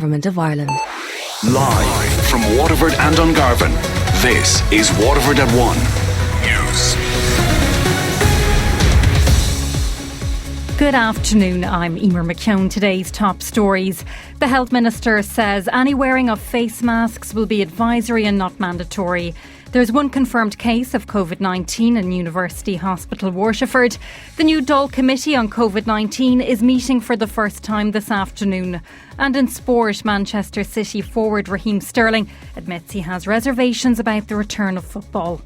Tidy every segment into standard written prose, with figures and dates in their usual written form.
Government of Ireland. Live from Waterford and Dungarvan, this is Waterford at 1 News. Good afternoon, I'm Emer McKeown. Today's top stories. The Health Minister says any wearing of face masks will be advisory and not mandatory. There's one confirmed case of COVID-19 in University Hospital Waterford. The new Dáil Committee on COVID-19 is meeting for the first time this afternoon. And in sport, Manchester City forward Raheem Sterling admits he has reservations about the return of football.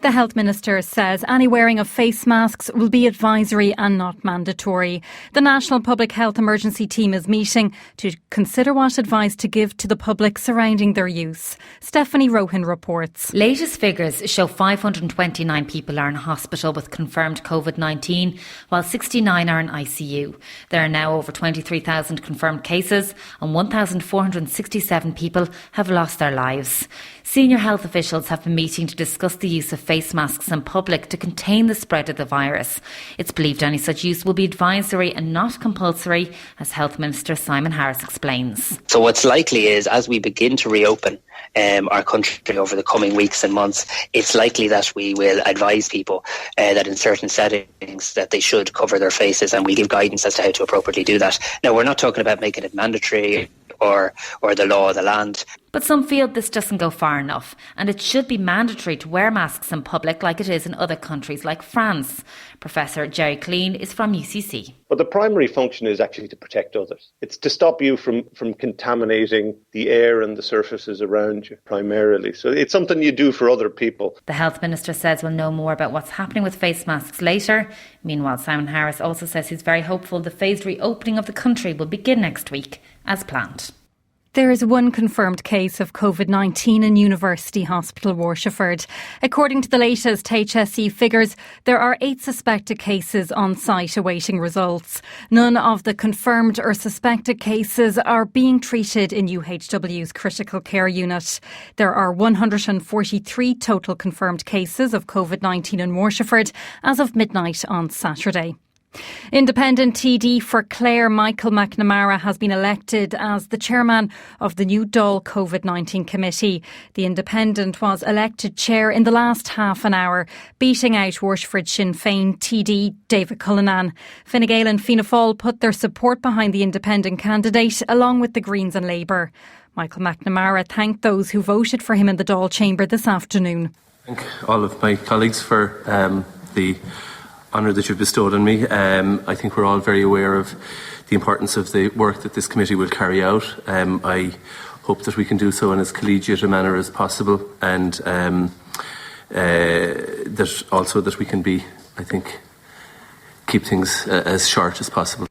The Health Minister says any wearing of face masks will be advisory and not mandatory. The National Public Health Emergency Team is meeting to consider what advice to give to the public surrounding their use. Stephanie Rohan reports. Latest figures show 529 people are in hospital with confirmed COVID-19, while 69 are in ICU. There are now over 23,000 confirmed cases and 1,467 people have lost their lives. Senior health officials have been meeting to discuss the use of face masks in public to contain the spread of the virus. It's believed any such use will be advisory and not compulsory, as Health Minister Simon Harris explains. So what's likely is, as we begin to reopen our country over the coming weeks and months, it's likely that we will advise people that in certain settings that they should cover their faces, and we give guidance as to how to appropriately do that. Now, we're not talking about making it mandatory or the law of the land. But some feel this doesn't go far enough, and it should be mandatory to wear masks in public like it is in other countries like France. Professor Jerry Clean is from UCC. But the primary function is actually to protect others. It's to stop you from contaminating the air and the surfaces around you, primarily. So it's something you do for other people. The Health Minister says we'll know more about what's happening with face masks later. Meanwhile, Simon Harris also says he's very hopeful the phased reopening of the country will begin next week, as planned. There is one confirmed case of COVID-19 in University Hospital Waterford. According to the latest HSE figures, there are 8 suspected cases on site awaiting results. None of the confirmed or suspected cases are being treated in UHW's critical care unit. There are 143 total confirmed cases of COVID-19 in Waterford as of midnight on Saturday. Independent TD for Clare, Michael McNamara, has been elected as the chairman of the new Dáil COVID-19 committee. The independent was elected chair in the last half an hour, beating out Waterford Sinn Féin TD David Cullinan. Fine Gael and Fianna Fáil put their support behind the independent candidate, along with the Greens and Labour. Michael McNamara thanked those who voted for him in the Dáil chamber this afternoon. Thank all of my colleagues for the honour that you've bestowed on me. I think we're all very aware of the importance of the work that this committee will carry out. I hope that we can do so in as collegiate a manner as possible, and that we can be, I think, keep things as short as possible.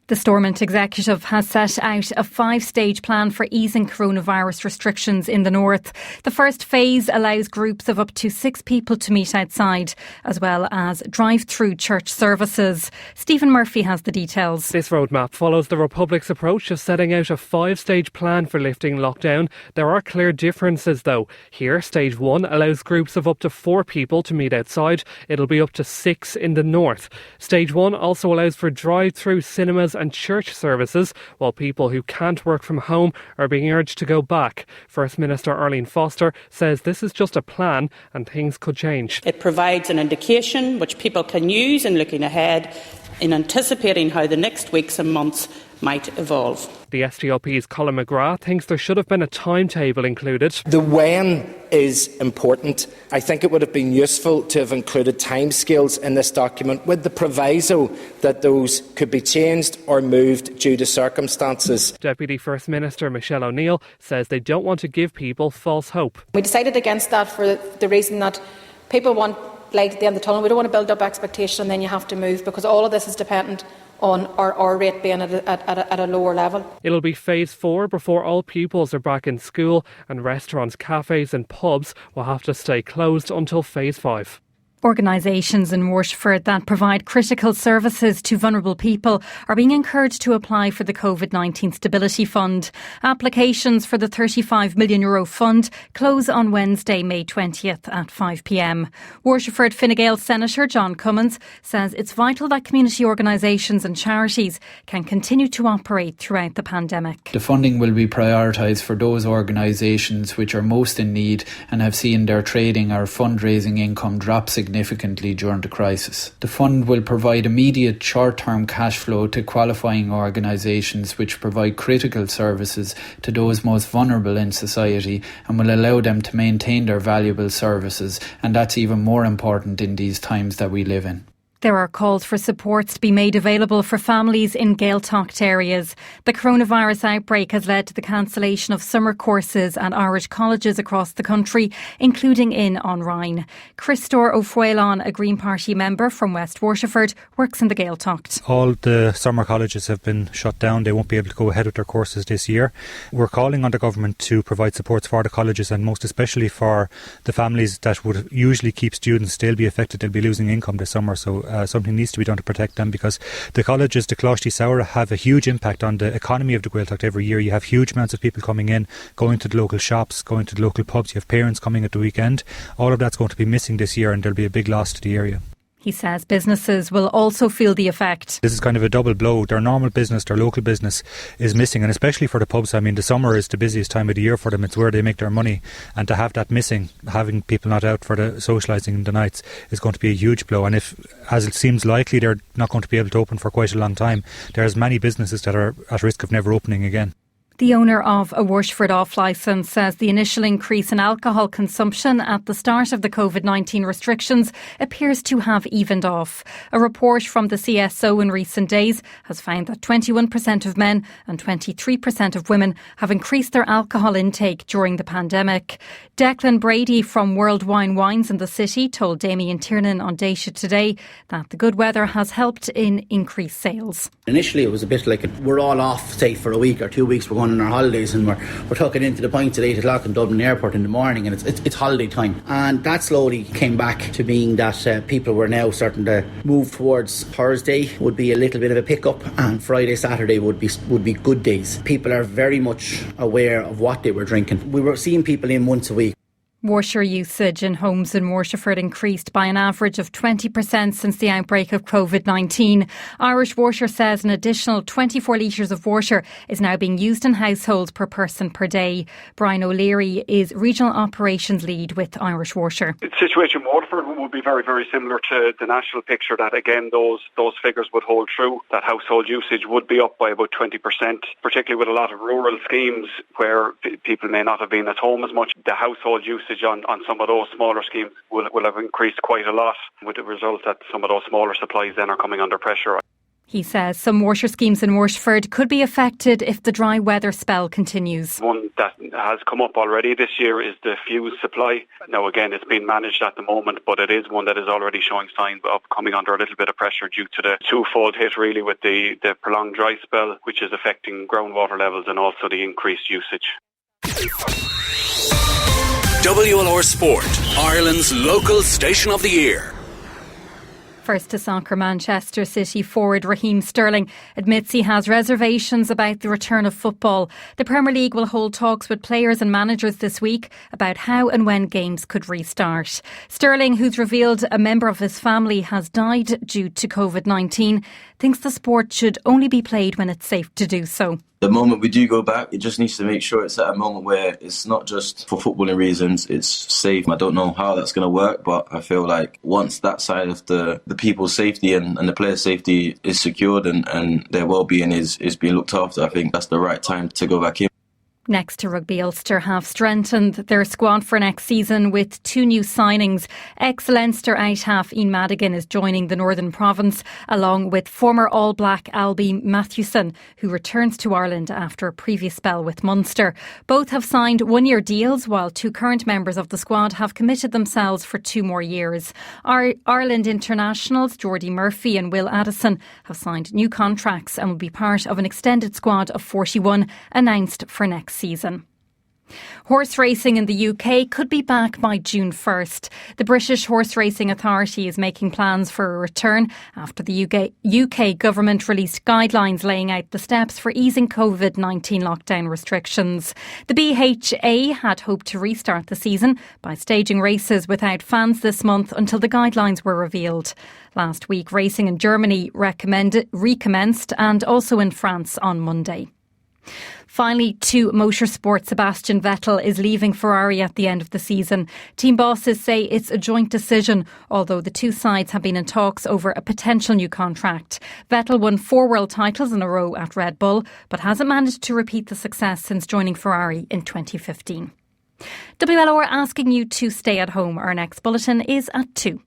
The Stormont executive has set out a 5-stage plan for easing coronavirus restrictions in the north. The first phase allows groups of up to 6 people to meet outside, as well as drive-through church services. Stephen Murphy has the details. This roadmap follows the Republic's approach of setting out a 5-stage plan for lifting lockdown. There are clear differences though. Here, stage 1 allows groups of up to 4 people to meet outside. It'll be up to 6 in the north. Stage 1 also allows for drive-through cinemas and church services, while people who can't work from home are being urged to go back. First Minister Arlene Foster says this is just a plan and things could change. It provides an indication which people can use in looking ahead, in anticipating how the next weeks and months might evolve. The SDLP's Colin McGrath thinks there should have been a timetable included. The when is important. I think it would have been useful to have included timescales in this document, with the proviso that those could be changed or moved due to circumstances. Deputy First Minister Michelle O'Neill says they don't want to give people false hope. We decided against that for the reason that people want light at the end of the tunnel. We don't want to build up expectation and then you have to move, because all of this is dependent on our rate being at a lower level. It'll be phase 4 before all pupils are back in school, and restaurants, cafes and pubs will have to stay closed until phase 5. Organisations in Waterford that provide critical services to vulnerable people are being encouraged to apply for the COVID-19 Stability Fund. Applications for the €35 million fund close on Wednesday, May 20th at 5 p.m. Waterford Fine Gael Senator John Cummins says it's vital that community organisations and charities can continue to operate throughout the pandemic. The funding will be prioritised for those organisations which are most in need and have seen their trading or fundraising income drop significantly during the crisis. The fund will provide immediate short-term cash flow to qualifying organisations which provide critical services to those most vulnerable in society and will allow them to maintain their valuable services, and that's even more important in these times that we live in. There are calls for supports to be made available for families in Gaeltacht areas. The coronavirus outbreak has led to the cancellation of summer courses at Irish colleges across the country, including in On Rhine. Christor O'Fuelon, a Green Party member from West Waterford, works in the Gaeltacht. All the summer colleges have been shut down. They won't be able to go ahead with their courses this year. We're calling on the government to provide supports for the colleges and most especially for the families that would usually keep students. They'll be affected. They'll be losing income this summer. So something needs to be done to protect them, because the colleges, the Closhty Sour, have a huge impact on the economy of the Gaeltacht every year. You have huge amounts of people coming in, going to the local shops, going to the local pubs. You have parents coming at the weekend. All of that's going to be missing this year, and there'll be a big loss to the area. He says businesses will also feel the effect. This is kind of a double blow. Their normal business, their local business is missing, and especially for the pubs. I mean, the summer is the busiest time of the year for them. It's where they make their money, and to have that missing, having people not out for the socialising in the nights, is going to be a huge blow. And if, as it seems likely, they're not going to be able to open for quite a long time, there's many businesses that are at risk of never opening again. The owner of a Waterford off licence says the initial increase in alcohol consumption at the start of the COVID-19 restrictions appears to have evened off. A report from the CSO in recent days has found that 21% of men and 23% of women have increased their alcohol intake during the pandemic. Declan Brady from World Wine Wines in the City told Damien Tiernan on Daisha today that the good weather has helped in increased sales. Initially it was a bit like we're all off, say, for a week or 2 weeks. We're going on our holidays and we're tucking into the pints at 8 o'clock in Dublin Airport in the morning, and it's holiday time. And that slowly came back to being that people were now starting to move towards Thursday would be a little bit of a pickup, and Friday, Saturday would be good days. People are very much aware of what they were drinking. We were seeing people in once a week. Water usage in homes in Waterford increased by an average of 20% since the outbreak of COVID-19. Irish Water says an additional 24 litres of water is now being used in households per person per day. Brian O'Leary is Regional Operations Lead with Irish Water. The situation in Waterford would be very, very similar to the national picture, that again those figures would hold true, that household usage would be up by about 20%, particularly with a lot of rural schemes where people may not have been at home as much. The household usage on some of those smaller schemes will have increased quite a lot, with the result that some of those smaller supplies then are coming under pressure. He says some water schemes in Waterford could be affected if the dry weather spell continues. One that has come up already this year is the fuse supply. Now again, it's being managed at the moment, but it is one that is already showing signs of coming under a little bit of pressure due to the twofold hit really, with the prolonged dry spell, which is affecting groundwater levels, and also the increased usage. WLR Sport, Ireland's local station of the year. First to soccer, Manchester City forward Raheem Sterling admits he has reservations about the return of football. The Premier League will hold talks with players and managers this week about how and when games could restart. Sterling, who's revealed a member of his family has died due to COVID-19, thinks the sport should only be played when it's safe to do so. The moment we do go back, it just needs to make sure it's at a moment where it's not just for footballing reasons, it's safe. I don't know how that's going to work, but I feel like once that side of the people's safety and the players' safety is secured and their well-being is being looked after, I think that's the right time to go back in. Next to Rugby, Ulster have strengthened their squad for next season with 2 new signings. Ex-Leinster out-half Ian Madigan is joining the Northern Province, along with former All Black Albie Mathewson, who returns to Ireland after a previous spell with Munster. Both have signed 1-year deals, while 2 current members of the squad have committed themselves for 2 more years. Ireland internationals Jordy Murphy and Will Addison have signed new contracts and will be part of an extended squad of 41 announced for next season. Horse racing in the UK could be back by June 1st. The British Horse Racing Authority is making plans for a return after the UK government released guidelines laying out the steps for easing COVID-19 lockdown restrictions. The BHA had hoped to restart the season by staging races without fans this month until the guidelines were revealed. Last week, racing in Germany recommenced and also in France on Monday. Finally, to motorsport, Sebastian Vettel is leaving Ferrari at the end of the season. Team bosses say it's a joint decision, although the two sides have been in talks over a potential new contract. Vettel won 4 world titles in a row at Red Bull, but hasn't managed to repeat the success since joining Ferrari in 2015. WLR asking you to stay at home. Our next bulletin is at 2.